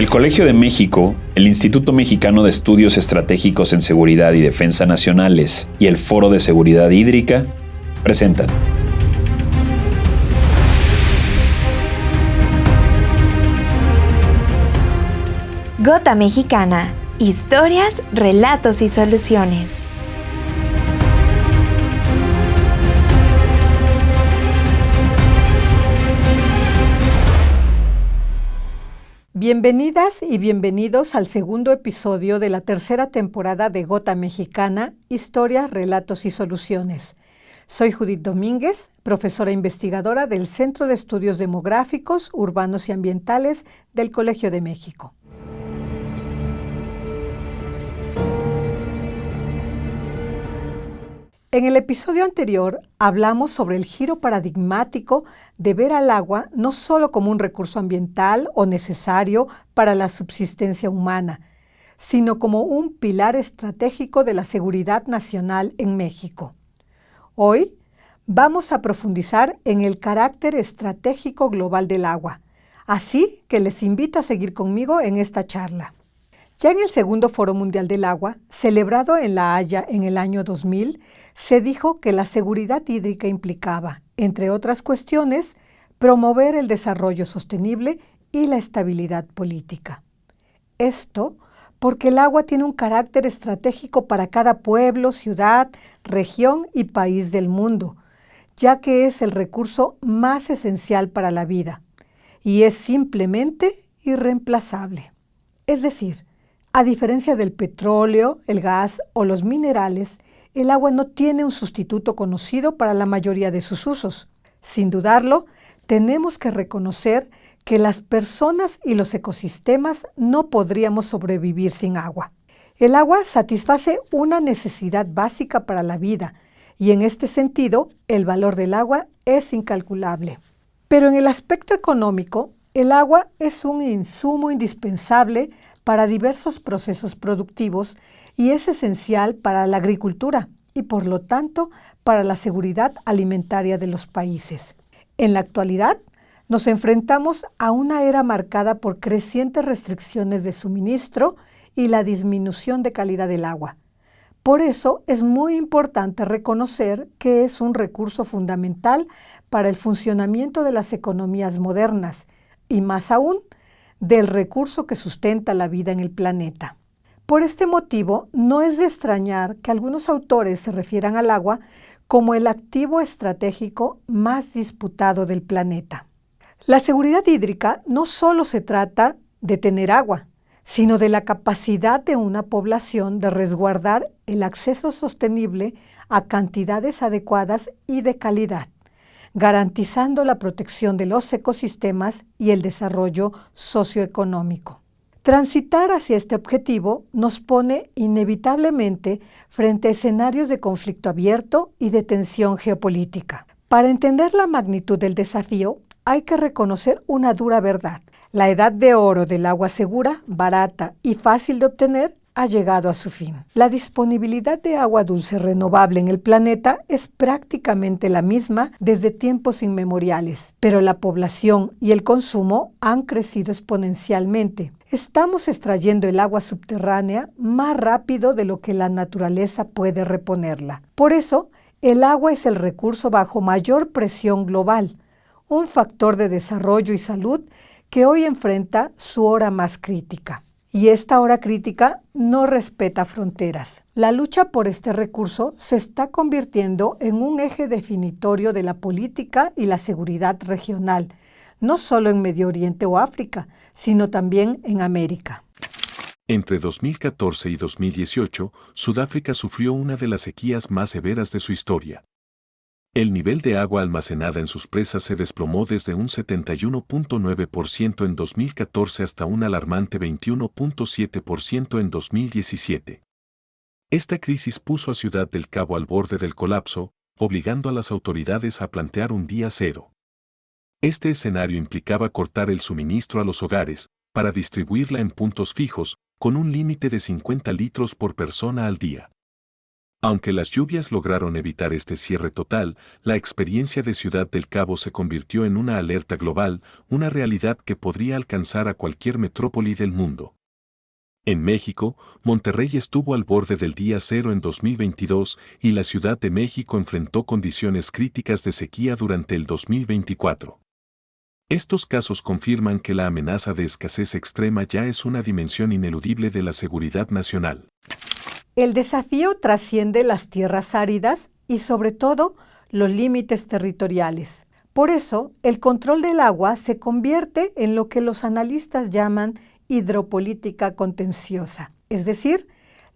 El Colegio de México, el Instituto Mexicano de Estudios Estratégicos en Seguridad y Defensa Nacionales y el Foro de Seguridad Hídrica presentan Gota Mexicana, historias, relatos y soluciones. Bienvenidas y bienvenidos al segundo episodio de la tercera temporada de Gota Mexicana, historias, relatos y soluciones. Soy Judith Domínguez, profesora investigadora del Centro de Estudios Demográficos, Urbanos y Ambientales del Colegio de México. En el episodio anterior hablamos sobre el giro paradigmático de ver al agua no solo como un recurso ambiental o necesario para la subsistencia humana, sino como un pilar estratégico de la seguridad nacional en México. Hoy vamos a profundizar en el carácter estratégico global del agua, así que les invito a seguir conmigo en esta charla. Ya en el segundo Foro Mundial del Agua, celebrado en La Haya en el año 2000, se dijo que la seguridad hídrica implicaba, entre otras cuestiones, promover el desarrollo sostenible y la estabilidad política. Esto porque el agua tiene un carácter estratégico para cada pueblo, ciudad, región y país del mundo, ya que es el recurso más esencial para la vida y es simplemente irreemplazable. Es decir, a diferencia del petróleo, el gas o los minerales, el agua no tiene un sustituto conocido para la mayoría de sus usos. Sin dudarlo, tenemos que reconocer que las personas y los ecosistemas no podríamos sobrevivir sin agua. El agua satisface una necesidad básica para la vida y en este sentido, el valor del agua es incalculable. Pero en el aspecto económico, el agua es un insumo indispensable para diversos procesos productivos y es esencial para la agricultura y, por lo tanto, para la seguridad alimentaria de los países. En la actualidad, nos enfrentamos a una era marcada por crecientes restricciones de suministro y la disminución de calidad del agua. Por eso, es muy importante reconocer que es un recurso fundamental para el funcionamiento de las economías modernas y, más aún, del recurso que sustenta la vida en el planeta. Por este motivo, no es de extrañar que algunos autores se refieran al agua como el activo estratégico más disputado del planeta. La seguridad hídrica no solo se trata de tener agua, sino de la capacidad de una población de resguardar el acceso sostenible a cantidades adecuadas y de calidad, garantizando la protección de los ecosistemas y el desarrollo socioeconómico. Transitar hacia este objetivo nos pone inevitablemente frente a escenarios de conflicto abierto y de tensión geopolítica. Para entender la magnitud del desafío, hay que reconocer una dura verdad. La edad de oro del agua segura, barata y fácil de obtener ha llegado a su fin. La disponibilidad de agua dulce renovable en el planeta es prácticamente la misma desde tiempos inmemoriales, pero la población y el consumo han crecido exponencialmente. Estamos extrayendo el agua subterránea más rápido de lo que la naturaleza puede reponerla. Por eso, el agua es el recurso bajo mayor presión global, un factor de desarrollo y salud que hoy enfrenta su hora más crítica. Y esta hora crítica no respeta fronteras. La lucha por este recurso se está convirtiendo en un eje definitorio de la política y la seguridad regional, no solo en Medio Oriente o África, sino también en América. Entre 2014 y 2018, Sudáfrica sufrió una de las sequías más severas de su historia. El nivel de agua almacenada en sus presas se desplomó desde un 71.9% en 2014 hasta un alarmante 21.7% en 2017. Esta crisis puso a Ciudad del Cabo al borde del colapso, obligando a las autoridades a plantear un día cero. Este escenario implicaba cortar el suministro a los hogares, para distribuirla en puntos fijos, con un límite de 50 litros por persona al día. Aunque las lluvias lograron evitar este cierre total, la experiencia de Ciudad del Cabo se convirtió en una alerta global, una realidad que podría alcanzar a cualquier metrópoli del mundo. En México, Monterrey estuvo al borde del día cero en 2022 y la Ciudad de México enfrentó condiciones críticas de sequía durante el 2024. Estos casos confirman que la amenaza de escasez extrema ya es una dimensión ineludible de la seguridad nacional. El desafío trasciende las tierras áridas y sobre todo los límites territoriales. Por eso, el control del agua se convierte en lo que los analistas llaman hidropolítica contenciosa, es decir,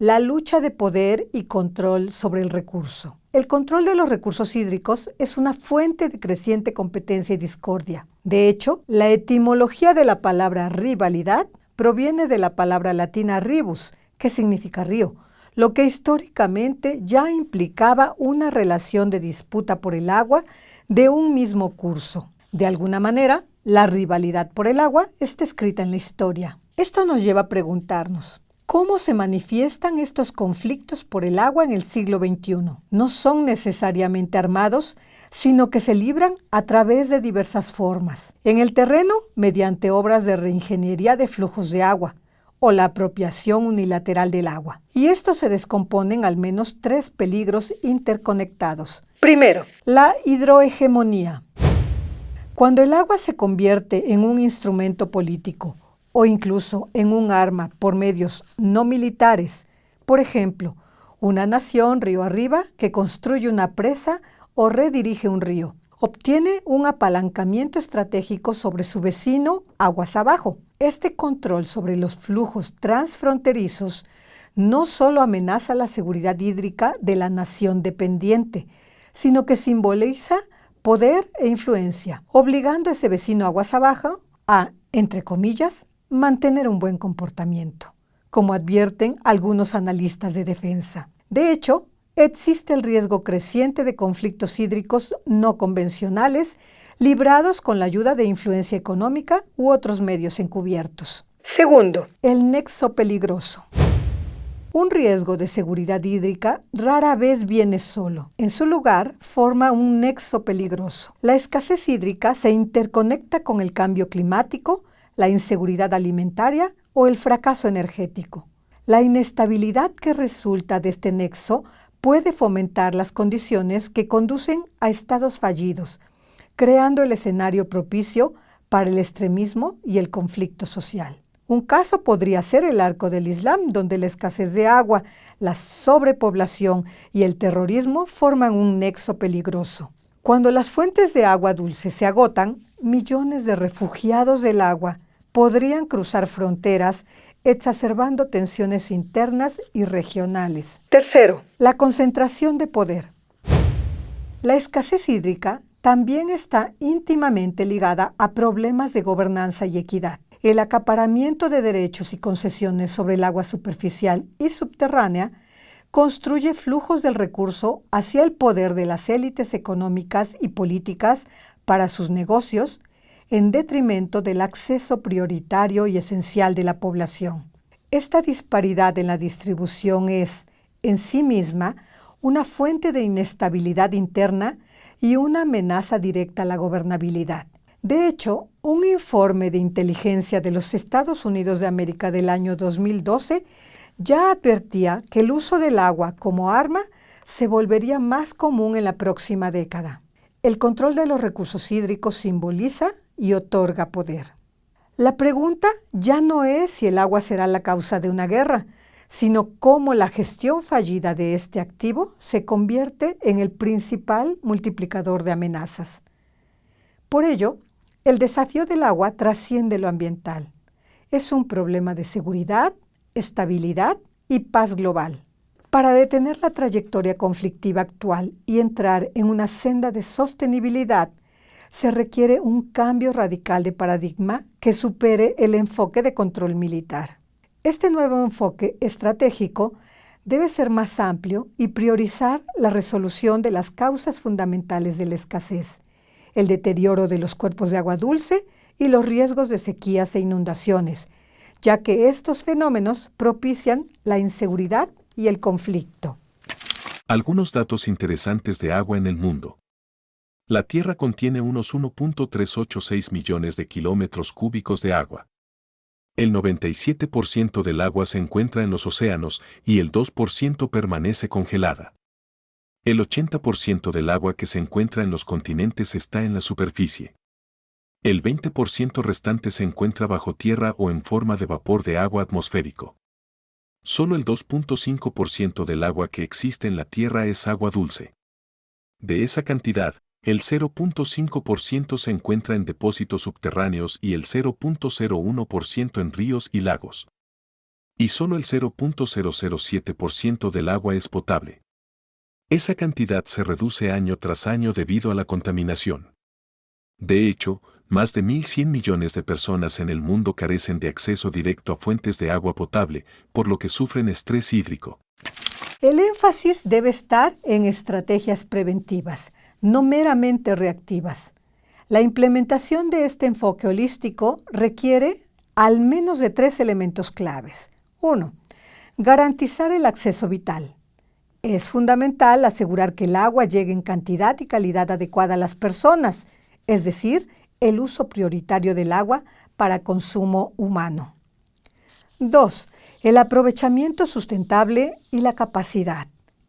la lucha de poder y control sobre el recurso. El control de los recursos hídricos es una fuente de creciente competencia y discordia. De hecho, la etimología de la palabra rivalidad proviene de la palabra latina rivus, que significa río, lo que históricamente ya implicaba una relación de disputa por el agua de un mismo curso. De alguna manera, la rivalidad por el agua está escrita en la historia. Esto nos lleva a preguntarnos, ¿cómo se manifiestan estos conflictos por el agua en el siglo XXI? No son necesariamente armados, sino que se libran a través de diversas formas. En el terreno, mediante obras de reingeniería de flujos de agua, o la apropiación unilateral del agua. Y esto se descompone en al menos 3 peligros interconectados. Primero, la hidrohegemonía. Cuando el agua se convierte en un instrumento político o incluso en un arma por medios no militares, por ejemplo, una nación río arriba que construye una presa o redirige un río, obtiene un apalancamiento estratégico sobre su vecino aguas abajo. Este control sobre los flujos transfronterizos no solo amenaza la seguridad hídrica de la nación dependiente, sino que simboliza poder e influencia, obligando a ese vecino aguas abajo a, entre comillas, mantener un buen comportamiento, como advierten algunos analistas de defensa. De hecho, existe el riesgo creciente de conflictos hídricos no convencionales librados con la ayuda de influencia económica u otros medios encubiertos. Segundo, el nexo peligroso. Un riesgo de seguridad hídrica rara vez viene solo. En su lugar, forma un nexo peligroso. La escasez hídrica se interconecta con el cambio climático, la inseguridad alimentaria o el fracaso energético. La inestabilidad que resulta de este nexo puede fomentar las condiciones que conducen a estados fallidos, creando el escenario propicio para el extremismo y el conflicto social. Un caso podría ser el Arco del Islam, donde la escasez de agua, la sobrepoblación y el terrorismo forman un nexo peligroso. Cuando las fuentes de agua dulce se agotan, millones de refugiados del agua podrían cruzar fronteras, exacerbando tensiones internas y regionales. Tercero, la concentración de poder. La escasez hídrica también está íntimamente ligada a problemas de gobernanza y equidad. El acaparamiento de derechos y concesiones sobre el agua superficial y subterránea construye flujos del recurso hacia el poder de las élites económicas y políticas para sus negocios, en detrimento del acceso prioritario y esencial de la población. Esta disparidad en la distribución es, en sí misma, una fuente de inestabilidad interna y una amenaza directa a la gobernabilidad. De hecho, un informe de inteligencia de los Estados Unidos de América del año 2012 ya advertía que el uso del agua como arma se volvería más común en la próxima década. El control de los recursos hídricos simboliza y otorga poder. La pregunta ya no es si el agua será la causa de una guerra, sino cómo la gestión fallida de este activo se convierte en el principal multiplicador de amenazas. Por ello, el desafío del agua trasciende lo ambiental. Es un problema de seguridad, estabilidad y paz global. Para detener la trayectoria conflictiva actual y entrar en una senda de sostenibilidad, se requiere un cambio radical de paradigma que supere el enfoque de control militar. Este nuevo enfoque estratégico debe ser más amplio y priorizar la resolución de las causas fundamentales de la escasez, el deterioro de los cuerpos de agua dulce y los riesgos de sequías e inundaciones, ya que estos fenómenos propician la inseguridad y el conflicto. Algunos datos interesantes de agua en el mundo. La Tierra contiene unos 1.386 millones de kilómetros cúbicos de agua. El 97% del agua se encuentra en los océanos y el 2% permanece congelada. El 80% del agua que se encuentra en los continentes está en la superficie. El 20% restante se encuentra bajo tierra o en forma de vapor de agua atmosférico. Solo el 2.5% del agua que existe en la Tierra es agua dulce. De esa cantidad, el 0.5% se encuentra en depósitos subterráneos y el 0.01% en ríos y lagos. Y solo el 0.007% del agua es potable. Esa cantidad se reduce año tras año debido a la contaminación. De hecho, más de 1.100 millones de personas en el mundo carecen de acceso directo a fuentes de agua potable, por lo que sufren estrés hídrico. El énfasis debe estar en estrategias preventivas, no meramente reactivas. La implementación de este enfoque holístico requiere al menos de 3 elementos claves. 1. Garantizar el acceso vital. Es fundamental asegurar que el agua llegue en cantidad y calidad adecuada a las personas, es decir, el uso prioritario del agua para consumo humano. 2. El aprovechamiento sustentable y la capacidad.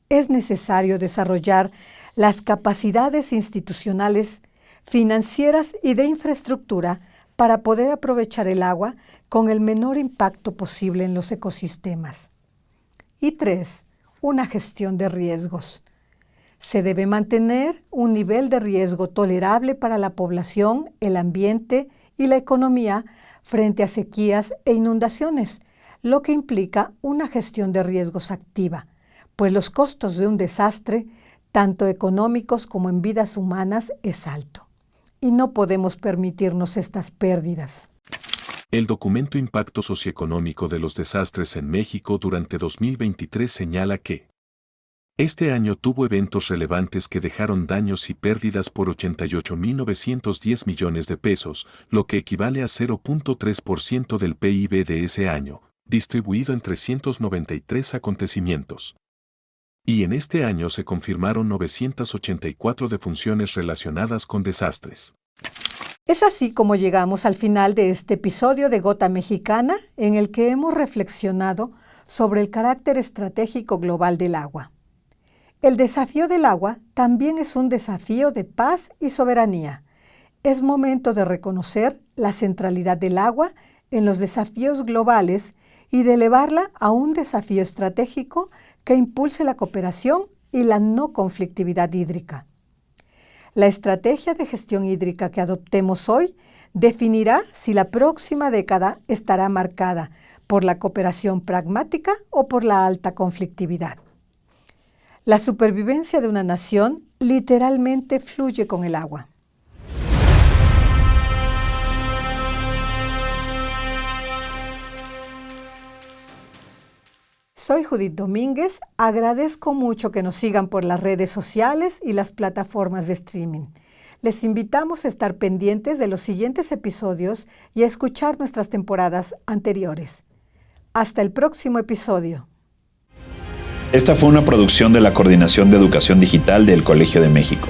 Es necesario desarrollar las capacidades institucionales, financieras y de infraestructura para poder aprovechar el agua con el menor impacto posible en los ecosistemas. Y 3. Una gestión de riesgos. Se debe mantener un nivel de riesgo tolerable para la población, el ambiente y la economía frente a sequías e inundaciones, lo que implica una gestión de riesgos activa, pues los costos de un desastre, tanto económicos como en vidas humanas, es alto. Y no podemos permitirnos estas pérdidas. El documento Impacto Socioeconómico de los Desastres en México durante 2023 señala que este año tuvo eventos relevantes que dejaron daños y pérdidas por 88.910 millones de pesos, lo que equivale a 0.3% del PIB de ese año, distribuido en 393 acontecimientos. Y en este año se confirmaron 984 defunciones relacionadas con desastres. Es así como llegamos al final de este episodio de Gota Mexicana, en el que hemos reflexionado sobre el carácter estratégico global del agua. El desafío del agua también es un desafío de paz y soberanía. Es momento de reconocer la centralidad del agua en los desafíos globales y de elevarla a un desafío estratégico que impulse la cooperación y la no conflictividad hídrica. La estrategia de gestión hídrica que adoptemos hoy definirá si la próxima década estará marcada por la cooperación pragmática o por la alta conflictividad. La supervivencia de una nación literalmente fluye con el agua. Soy Judith Domínguez, agradezco mucho que nos sigan por las redes sociales y las plataformas de streaming. Les invitamos a estar pendientes de los siguientes episodios y a escuchar nuestras temporadas anteriores. Hasta el próximo episodio. Esta fue una producción de la Coordinación de Educación Digital del Colegio de México.